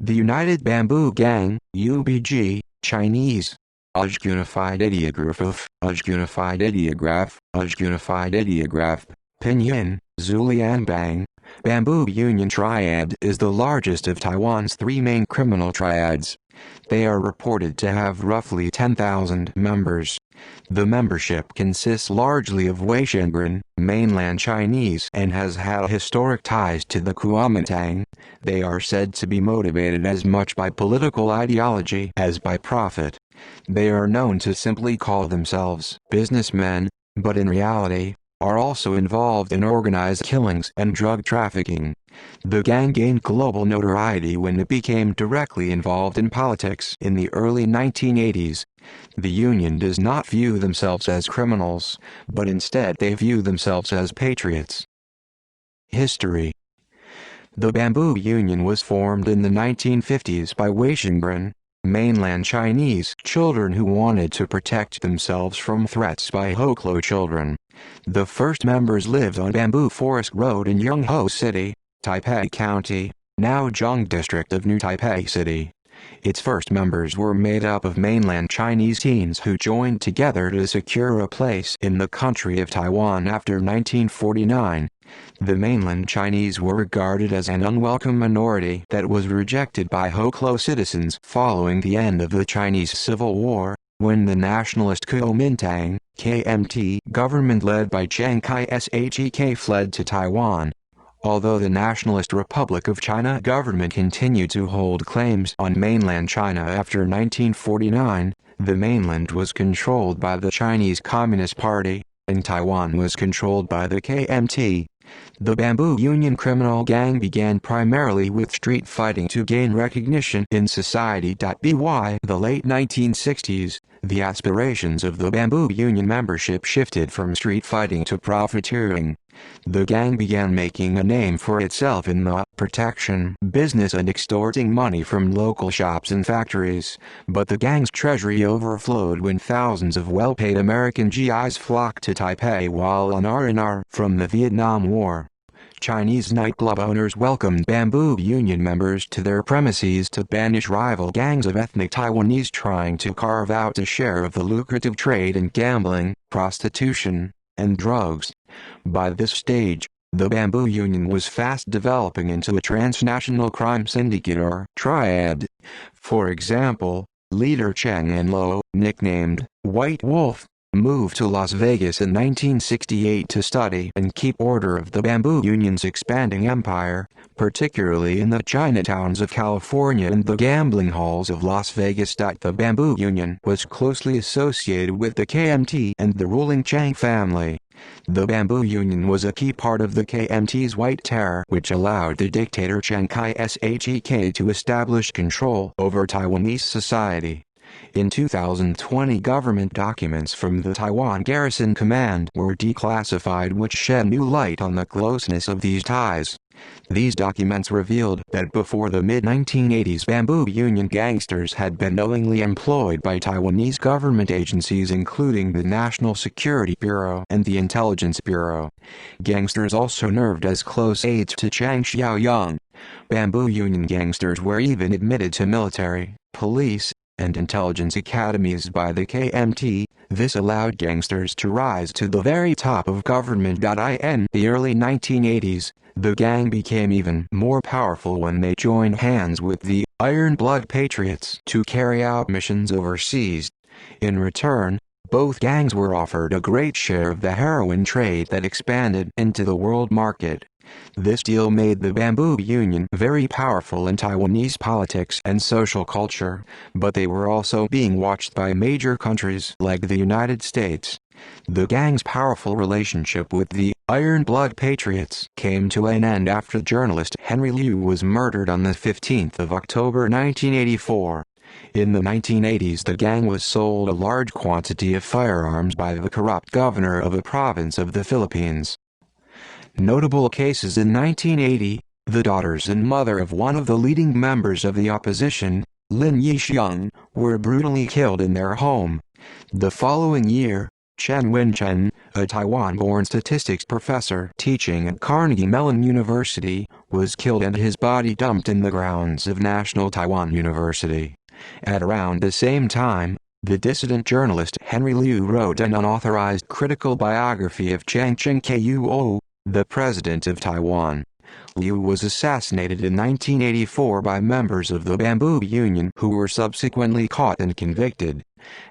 The United Bamboo Gang, UBG, Chinese. UJ Unified Ideograph, UJ Unified Ideograph, UJ Unified Ideograph, Pinyin, Zulian Bang. Bamboo Union Triad is the largest of Taiwan's three main criminal triads. They are reported to have roughly 10,000 members. The membership consists largely of Weixingren, mainland Chinese, and has had historic ties to the Kuomintang. They are said to be motivated as much by political ideology as by profit. They are known to simply call themselves businessmen, but in reality, are also involved in organized killings and drug trafficking. The gang gained global notoriety when it became directly involved in politics in the early 1980s. The union does not view themselves as criminals, but instead they view themselves as patriots. History. The Bamboo Union was formed in the 1950s by Weixingren, mainland Chinese children who wanted to protect themselves from threats by Hoklo children. The first members lived on Bamboo Forest Road in Yongho City, Taipei County, now Zhang District of New Taipei City. Its first members were made up of mainland Chinese teens who joined together to secure a place in the country of Taiwan after 1949. The mainland Chinese were regarded as an unwelcome minority that was rejected by Hoklo citizens following the end of the Chinese Civil War, when the nationalist Kuomintang (KMT) government led by Chiang Kai-shek fled to Taiwan. Although the Nationalist Republic of China government continued to hold claims on mainland China after 1949, the mainland was controlled by the Chinese Communist Party, and Taiwan was controlled by the KMT. The Bamboo Union criminal gang began primarily with street fighting to gain recognition in society. By the late 1960s, the aspirations of the Bamboo Union membership shifted from street fighting to profiteering. The gang began making a name for itself in the protection business and extorting money from local shops and factories, but the gang's treasury overflowed when thousands of well-paid American GIs flocked to Taipei while on R&R from the Vietnam War. Chinese nightclub owners welcomed Bamboo Union members to their premises to banish rival gangs of ethnic Taiwanese trying to carve out a share of the lucrative trade in gambling, prostitution, and drugs. By this stage, the Bamboo Union was fast developing into a transnational crime syndicate or triad. For example, leader Cheng En-lo, nicknamed White Wolf, moved to Las Vegas in 1968 to study and keep order of the Bamboo Union's expanding empire, particularly in the Chinatowns of California and the gambling halls of Las Vegas. The Bamboo Union was closely associated with the KMT and the ruling Chang family. The Bamboo Union was a key part of the KMT's White Terror, which allowed the dictator Chiang Kai-shek to establish control over Taiwanese society. In 2020, government documents from the Taiwan Garrison Command were declassified, which shed new light on the closeness of these ties. These documents revealed that before the mid-1980s, Bamboo Union gangsters had been knowingly employed by Taiwanese government agencies including the National Security Bureau and the Intelligence Bureau. Gangsters also served as close aides to Chiang Xiaoyang. Bamboo Union gangsters were even admitted to military, police, and intelligence academies by the KMT. This allowed gangsters to rise to the very top of government. In the early 1980s, the gang became even more powerful when they joined hands with the Iron Blood Patriots to carry out missions overseas. In return, both gangs were offered a great share of the heroin trade that expanded into the world market. This deal made the Bamboo Union very powerful in Taiwanese politics and social culture, but they were also being watched by major countries like the United States. The gang's powerful relationship with the Iron Blood Patriots came to an end after journalist Henry Liu was murdered on the 15th of October 1984. In the 1980s, the gang was sold a large quantity of firearms by the corrupt governor of a province of the Philippines. Notable cases in 1980, the daughters and mother of one of the leading members of the opposition, Lin Yixiang, were brutally killed in their home. The following year, Chen Wenchen, a Taiwan-born statistics professor teaching at Carnegie Mellon University, was killed and his body dumped in the grounds of National Taiwan University. At around the same time, the dissident journalist Henry Liu wrote an unauthorized critical biography of Chiang Ching-kuo, the president of Taiwan. Liu was assassinated in 1984 by members of the Bamboo Union who were subsequently caught and convicted.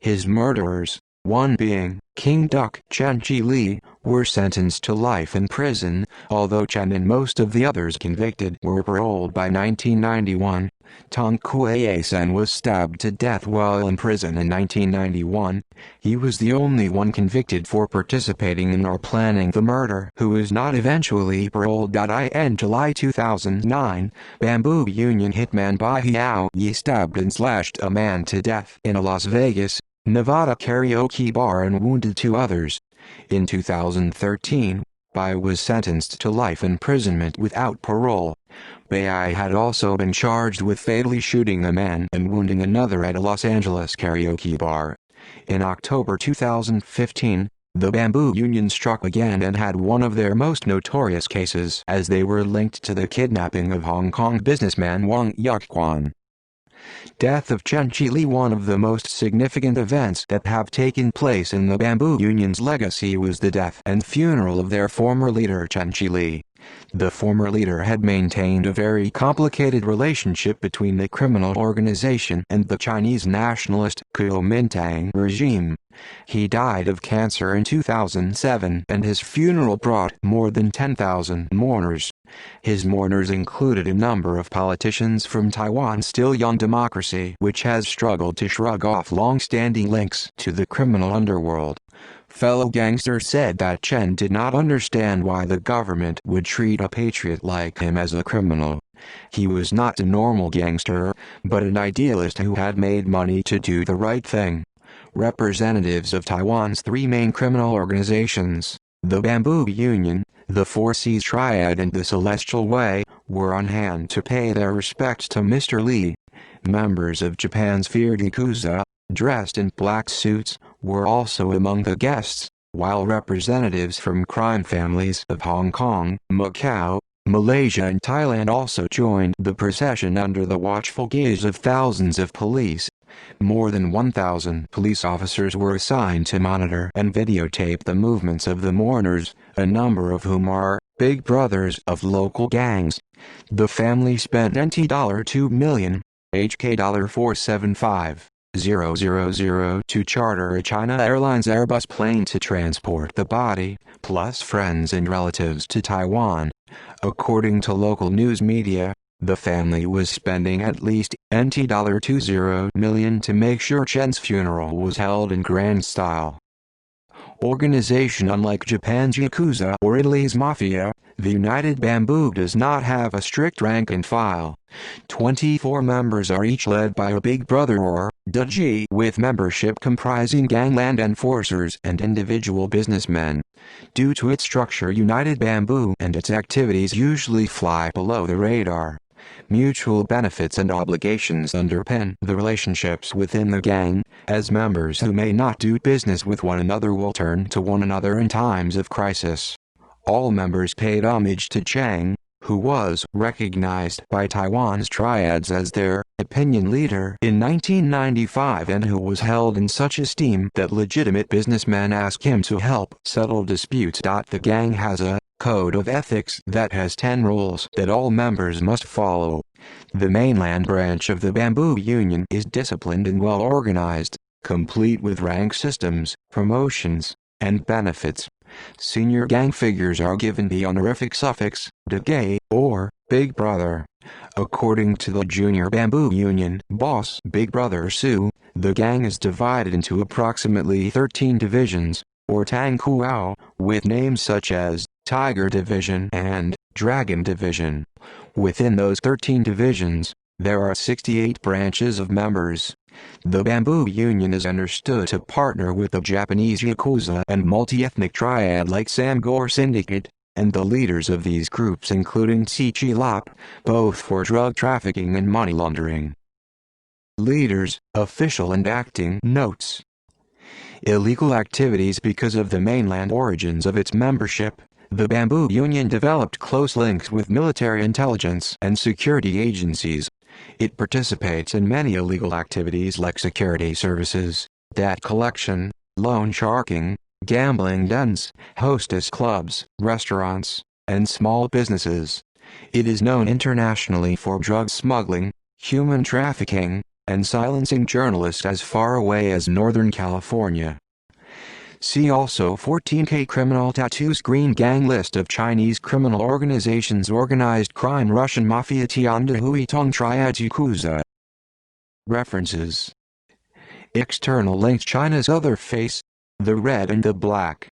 His murderers, one being King Duc Chen Chi-li, were sentenced to life in prison, although Chen and most of the others convicted were paroled by 1991. Tong Kuei-sen was stabbed to death while in prison in 1991. He was the only one convicted for participating in or planning the murder who was not eventually paroled. In July 2009, Bamboo Union hitman Bai Hao-yi stabbed and slashed a man to death in a Las Vegas, Nevada karaoke bar and wounded 2 others. In 2013, Bai was sentenced to life imprisonment without parole. Bai had also been charged with fatally shooting a man and wounding another at a Los Angeles karaoke bar. In October 2015, the Bamboo Union struck again and had one of their most notorious cases as they were linked to the kidnapping of Hong Kong businessman Wang Yuquan. Death of Chen Chi-li. One of the most significant events that have taken place in the Bamboo Union's legacy was the death and funeral of their former leader Chen Chi-li. The former leader had maintained a very complicated relationship between the criminal organization and the Chinese nationalist Kuomintang regime. He died of cancer in 2007 and his funeral brought more than 10,000 mourners. His mourners included a number of politicians from Taiwan's still young democracy, which has struggled to shrug off long-standing links to the criminal underworld. Fellow gangsters said that Chen did not understand why the government would treat a patriot like him as a criminal. He was not a normal gangster, but an idealist who had made money to do the right thing. Representatives of Taiwan's 3 main criminal organizations, the Bamboo Union, the Four Seas Triad and the Celestial Way, were on hand to pay their respects to Mr. Li. Members of Japan's feared Yakuza, dressed in black suits, were also among the guests, while representatives from crime families of Hong Kong, Macau, Malaysia and Thailand also joined the procession under the watchful gaze of thousands of police. More than 1,000 police officers were assigned to monitor and videotape the movements of the mourners, a number of whom are big brothers of local gangs. The family spent $2 million, HK $475,000 to charter a China Airlines Airbus plane to transport the body, plus friends and relatives to Taiwan. According to local news media, the family was spending at least $20 million to make sure Chen's funeral was held in grand style. Organization. Unlike Japan's Yakuza or Italy's mafia, the United Bamboo does not have a strict rank and file. 24 members are each led by a big brother or Daji, with membership comprising gangland enforcers and individual businessmen. Due to its structure, United Bamboo and its activities usually fly below the radar. Mutual benefits and obligations underpin the relationships within the gang, as members who may not do business with one another will turn to one another in times of crisis. All members paid homage to Chiang, who was recognized by Taiwan's triads as their opinion leader in 1995 and who was held in such esteem that legitimate businessmen asked him to help settle disputes. The gang has a code of ethics that has 10 rules that all members must follow. The mainland branch of the Bamboo Union is disciplined and well organized, complete with rank systems, promotions, and benefits. Senior gang figures are given the honorific suffix, Dage, or Big Brother. According to the Junior Bamboo Union boss Big Brother Su, the gang is divided into approximately 13 divisions, or Tang Kuao, with names such as Tiger Division and Dragon Division. Within those 13 divisions, there are 68 branches of members. The Bamboo Union is understood to partner with the Japanese Yakuza and multi-ethnic triad like Samgor Syndicate, and the leaders of these groups including Tsi Lop, both for drug trafficking and money laundering. Leaders, official and acting notes. illegal activities. Because of the mainland origins of its membership, the Bamboo Union developed close links with military intelligence and security agencies. It participates in many illegal activities like security services, debt collection, loan sharking, gambling dens, hostess clubs, restaurants, and small businesses. It is known internationally for drug smuggling, human trafficking, and silencing journalists as far away as Northern California. See also 14K Criminal Tattoos Green Gang List of Chinese criminal organizations. Organized crime, Russian Mafia, Tianda Hui Tong Triad, Yakuza. References. External links: China's Other Face, The Red and the Black.